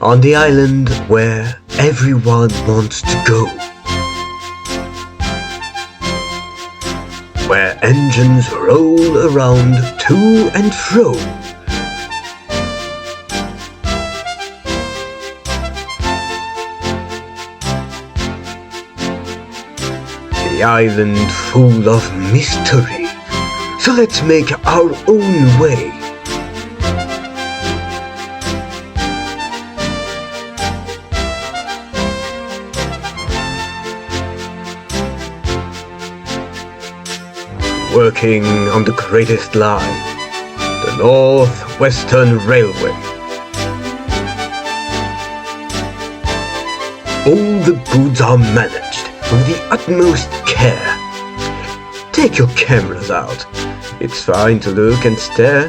on the island where everyone wants to go, where engines roll around to and fro. The island full of mystery, so let's make our own way. Working on the greatest line, the Northwestern Railway. All the goods are managed with the utmost care. Take your cameras out. It's fine to look and stare.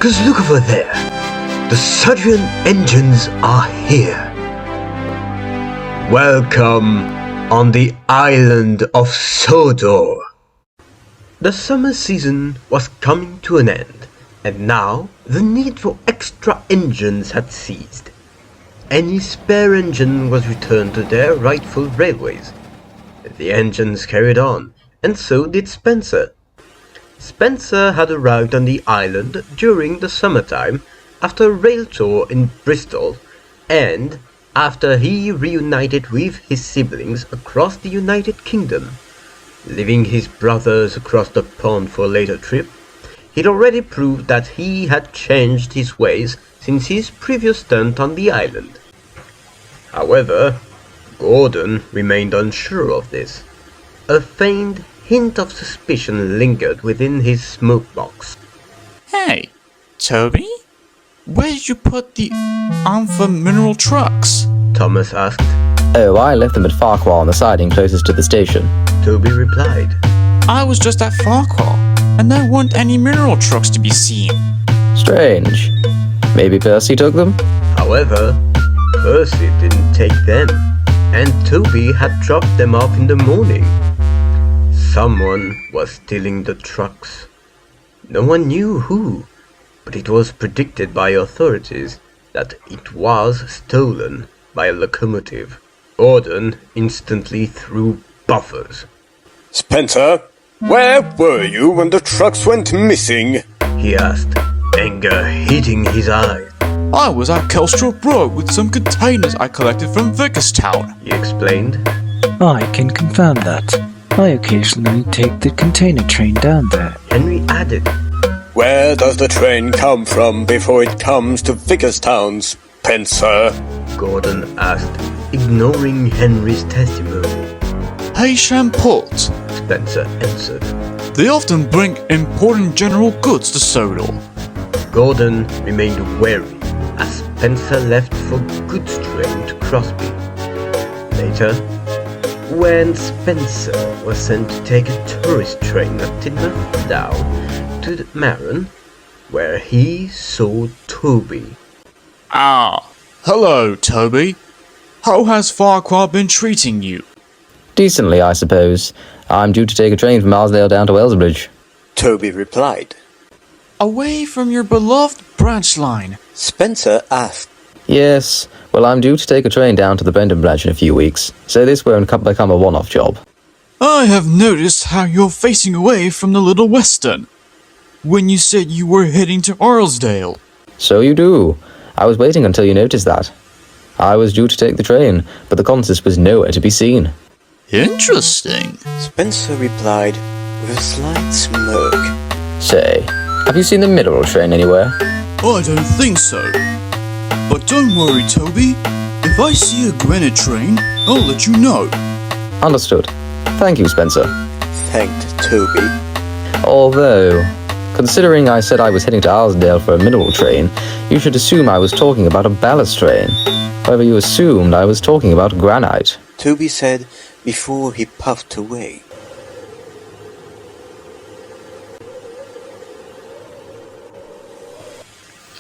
'Cause look over there. The Sudrian engines are here. Welcome on the island of Sodor. The summer season was coming to an end, and now the need for extra engines had ceased. Any spare engine was returned to their rightful railways. The engines carried on, and so did Spencer. Spencer had arrived on the island during the summertime after a rail tour in Bristol, and after he reunited with his siblings across the United Kingdom. Leaving his brothers across the pond for a later trip, he'd already proved that he had changed his ways since his previous stunt on the island. However, Gordon remained unsure of this. A faint hint of suspicion lingered within his smokebox. Hey, Toby? Where did you put the mineral trucks? Thomas asked. Oh, I left them at Farquhar on the siding closest to the station. Toby replied. I was just at Farquhar, and there weren't any mineral trucks to be seen. Strange. Maybe Percy took them? However, Percy didn't take them, and Toby had dropped them off in the morning. Someone was stealing the trucks. No one knew who, but it was predicted by authorities that it was stolen by a locomotive. Gordon instantly threw buffers. Spencer, where were you when the trucks went missing? He asked, anger hitting his eyes. I was at Kelstrop Road with some containers I collected from Vicarstown, He explained. I can confirm that. I occasionally take the container train down there. Henry added. Where does the train come from before it comes to Vicarstown, Spencer? Gordon asked, ignoring Henry's testimony. Haysham Port. Spencer answered. They often bring important general goods to Sodor. Gordon remained wary as Spencer left for goods train to Crosby. Later, when Spencer was sent to take a tourist train at Tidmouth down to Maron, where he saw Toby. Ah, hello, Toby. How has Farquhar been treating you? Decently, I suppose. I'm due to take a train from Arsdale down to Wellsbridge. Toby replied. Away from your beloved branch line. Spencer asked. Yes, well, I'm due to take a train down to the Brendan branch in a few weeks, so this won't become a one-off job. I have noticed how you're facing away from the Little Western. When you said you were heading to Arsdale. So you do. I was waiting until you noticed that. I was due to take the train, but the consist was nowhere to be seen. Interesting. Spencer replied with a slight smirk. Say, have you seen the mineral train anywhere? I don't think so. But don't worry, Toby. If I see a granite train, I'll let you know. Understood. Thank you, Spencer. Thanked Toby. Although, considering I said I was heading to Arsdale for a mineral train, you should assume I was talking about a ballast train. However, you assumed I was talking about granite. Toby said before he puffed away.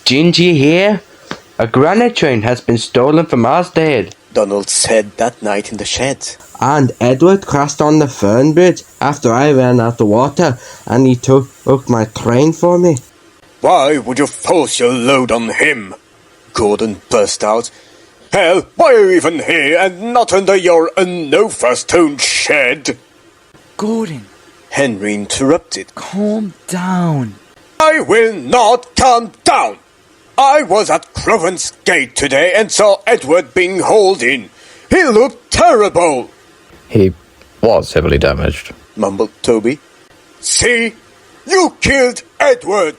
Didn't you hear? A granite train has been stolen from Arsdale. Donald said that night in the shed. And Edward crashed on the Fern Bridge after I ran out of water, and he took my train for me. Why would you force your load on him? Gordon burst out. Hell, why are you even here and not under your Unova-stone shed? Gordon, Henry interrupted. calm down. I will not calm down. I was at Crovan's Gate today and saw Edward being hauled in. He looked terrible. He was heavily damaged, mumbled Toby. See? You killed Edward!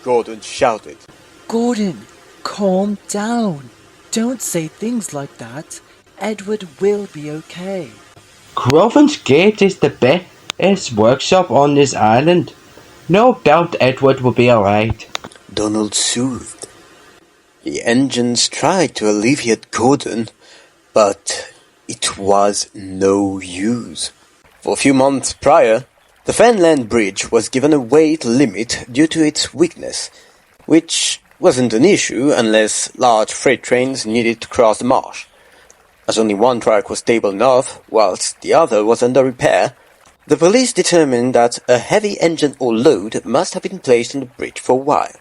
Gordon shouted. Gordon, calm down. Don't say things like that. Edward will be okay. Crovan's Gate is the best workshop on this island. No doubt Edward will be alright. Donald soothed. The engines tried to alleviate Gordon, but it was no use. For a few months prior, the Fenland Bridge was given a weight limit due to its weakness, which wasn't an issue unless large freight trains needed to cross the marsh. As only one track was stable enough, whilst the other was under repair, the police determined that a heavy engine or load must have been placed on the bridge for a while.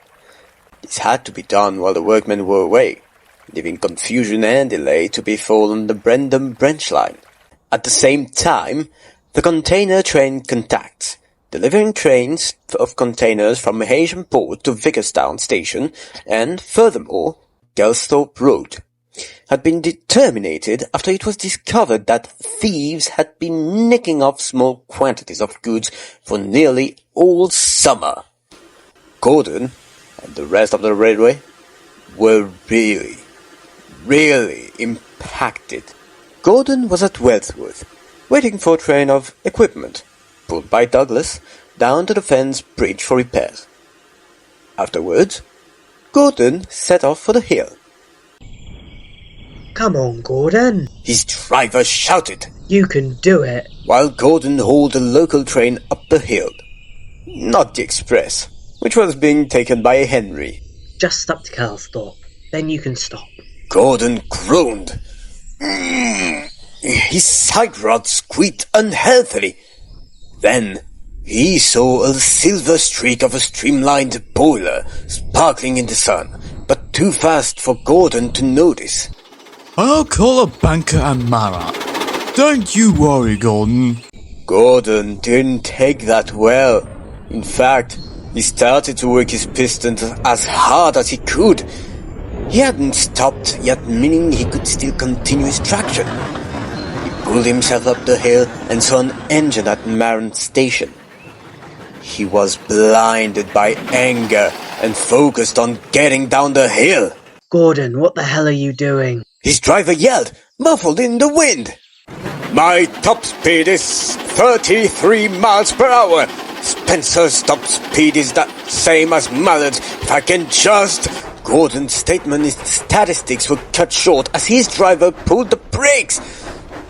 This had to be done while the workmen were away, leaving confusion and delay to befall on the Brendam branch line. At the same time, the container train contacts, delivering trains of containers from Haitian Port to Vickerstown Station and, furthermore, Gelsthorpe Road, had been terminated after it was discovered that thieves had been nicking off small quantities of goods for nearly all summer. Gordon and the rest of the railway were really impacted. Gordon was at Wellsworth, waiting for a train of equipment, pulled by Douglas, down to the Fens Bridge for repairs. Afterwards, Gordon set off for the hill. Come on, Gordon. His driver shouted, You can do it. while Gordon hauled the local train up the hill. Not the express, which was being taken by Henry. Just up to Gelsthorpe. Then you can stop. Gordon groaned. His side rod squeaked unhealthily. Then he saw a silver streak of a streamlined boiler sparkling in the sun, but too fast for Gordon to notice. I'll call a banker and Mara. Don't you worry, Gordon. Gordon didn't take that well. In fact, he started to work his pistons as hard as he could. He hadn't stopped, yet meaning he could still continue his traction. He pulled himself up the hill and saw an engine at Maron Station. He was blinded by anger and focused on getting down the hill. Gordon, what the hell are you doing? His driver yelled, muffled in the wind. My top speed is 33 miles per hour. Spencer's top speed is the same as Mallard's. If I can just... Gordon's statement and statistics were cut short as his driver pulled the brakes.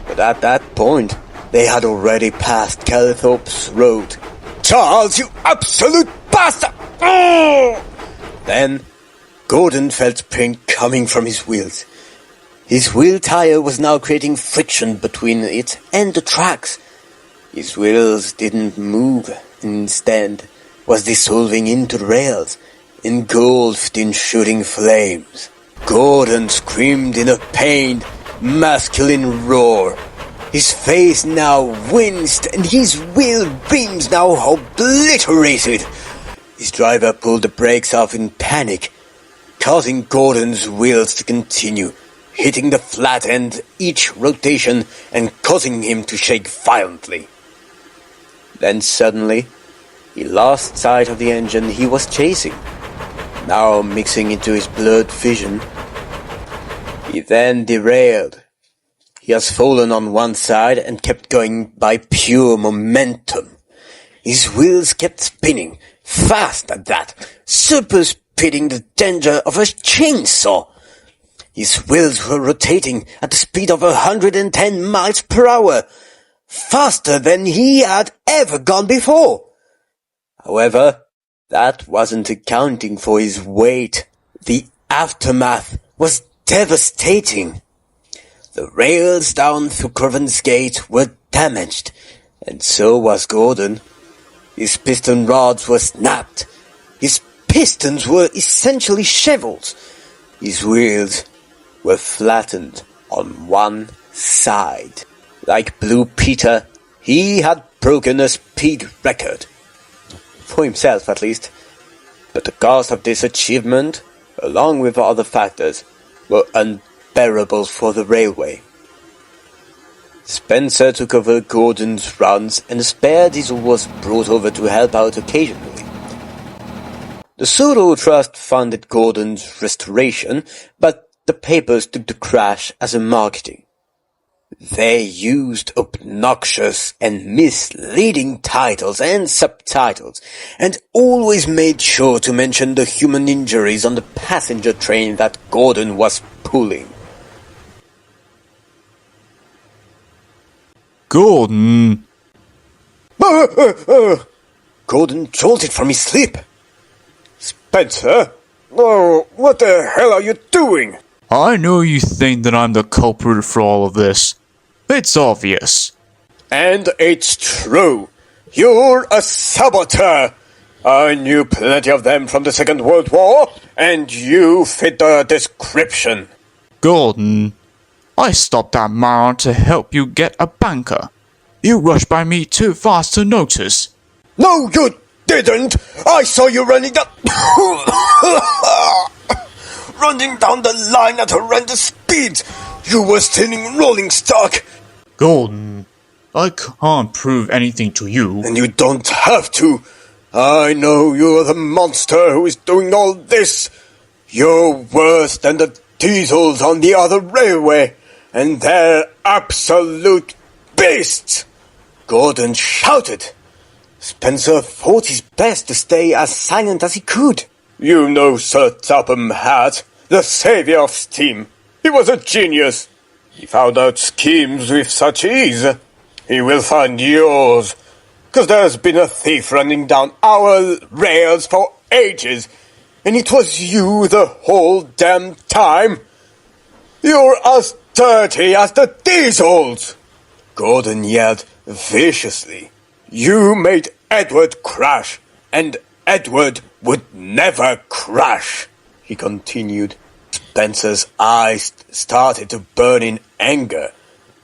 But at that point, they had already passed Calthorpe's road. Charles, you absolute bastard! Oh! Then, Gordon felt pain coming from his wheels. His wheel tire was now creating friction between it and the tracks. His wheels didn't move, instead was dissolving into the rails, engulfed in shooting flames. Gordon screamed in a pained, masculine roar. His face now winced and his wheel beams now obliterated. His driver pulled the brakes off in panic, causing Gordon's wheels to continue, hitting the flat end each rotation and causing him to shake violently. Then suddenly, he lost sight of the engine he was chasing, now mixing into his blurred vision. He then derailed. He has fallen on one side and kept going by pure momentum. His wheels kept spinning, fast at that, superspeeding the danger of a chainsaw. His wheels were rotating at the speed of 110 miles per hour, faster than he had ever gone before. However, that wasn't accounting for his weight. The aftermath was devastating. The rails down through Crovan's Gate were damaged, and so was Gordon. His piston rods were snapped. His pistons were essentially shovels. His wheels were flattened on one side. Like Blue Peter, he had broken a speed record. For himself, at least. But the cost of this achievement, along with other factors, were unbearable for the railway. Spencer took over Gordon's runs and a spare diesel was brought over to help out occasionally. The Soto Trust funded Gordon's restoration, but the papers took the crash as a marketing. They used obnoxious and misleading titles and subtitles, and always made sure to mention the human injuries on the passenger train that Gordon was pulling. Gordon! Gordon jolted from his sleep. Spencer? Oh, what the hell are you doing? I know you think that I'm the culprit for all of this. It's obvious. And it's true. You're a saboteur. I knew plenty of them from the Second World War, and you fit the description. Gordon, I stopped that moron to help you get a banker. You rushed by me too fast to notice. No, you didn't! I saw you running down... running down the line at horrendous speeds! You were stealing rolling stock! Gordon, I can't prove anything to you. And you don't have to! I know you're the monster who is doing all this! You're worse than the diesels on the other railway, and they're absolute beasts! Gordon shouted. Spencer thought it best to stay as silent as he could. You know Sir Topham Hatt, the savior of steam. He was a genius. He found out schemes with such ease. He will find yours. 'Cause there's been a thief running down our rails for ages, and it was you the whole damn time. You're as dirty as the diesels! Gordon yelled viciously. You made Edward crash, and Edward would never crash, he continued. Spencer's eyes started to burn in anger.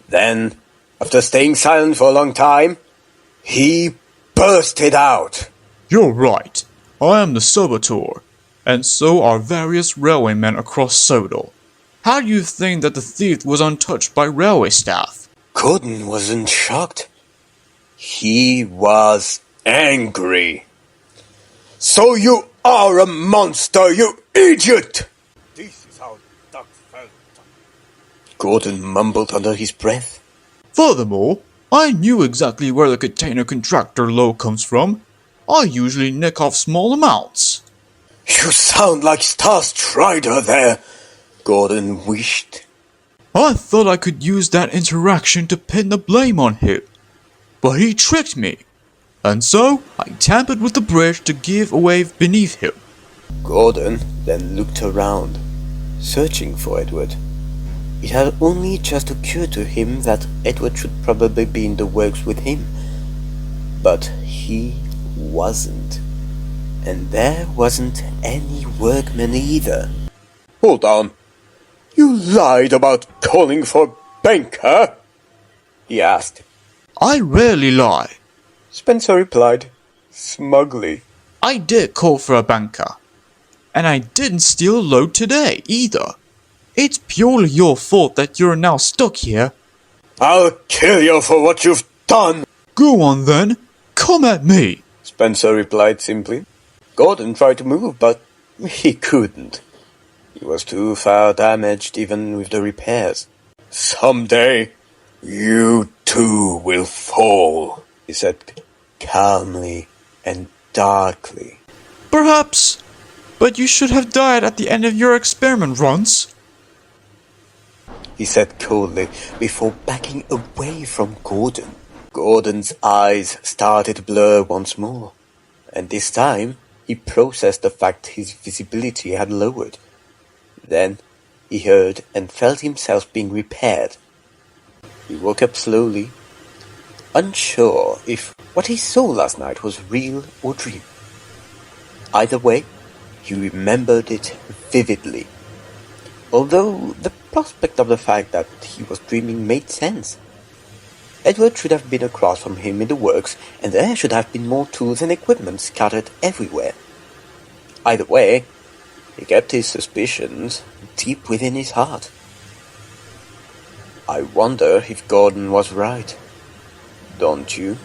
Then, after staying silent for a long time, he bursted out. You're right. I am the saboteur, and so are various railwaymen across Sodor. How do you think that the thief was untouched by railway staff? Gordon wasn't shocked. He was angry. So you are a monster, you idiot! This is how Duck felt. Gordon mumbled under his breath. Furthermore, I knew exactly where the container contractor low comes from. I usually nick off small amounts. You sound like Star Strider there, Gordon wished. I thought I could use that interaction to pin the blame on him. But he tricked me. And so, I tampered with the bridge to give away beneath him. Gordon then looked around, searching for Edward. It had only just occurred to him that Edward should probably be in the works with him. But he wasn't. And there wasn't any workman either. Hold on. You lied about calling for banker? He asked. I rarely lie. Spencer replied, smugly. I did call for a banker. And I didn't steal a load today, either. It's purely your fault that you're now stuck here. I'll kill you for what you've done. Go on then. Come at me. Spencer replied simply. Gordon tried to move, but he couldn't. He was too far damaged even with the repairs. Someday, you too will fall, he said calmly and darkly. Perhaps. But you should have died at the end of your experiment runs. He said coldly before backing away from Gordon. Gordon's eyes started to blur once more, and this time he processed the fact his visibility had lowered. Then he heard and felt himself being repaired. He woke up slowly, unsure if what he saw last night was real or dream. Either way, he remembered it vividly. although the prospect of the fact that he was dreaming made sense. Edward should have been across from him in the works, and there should have been more tools and equipment scattered everywhere. Either way, he kept his suspicions deep within his heart. I wonder if Gordon was right. Don't you?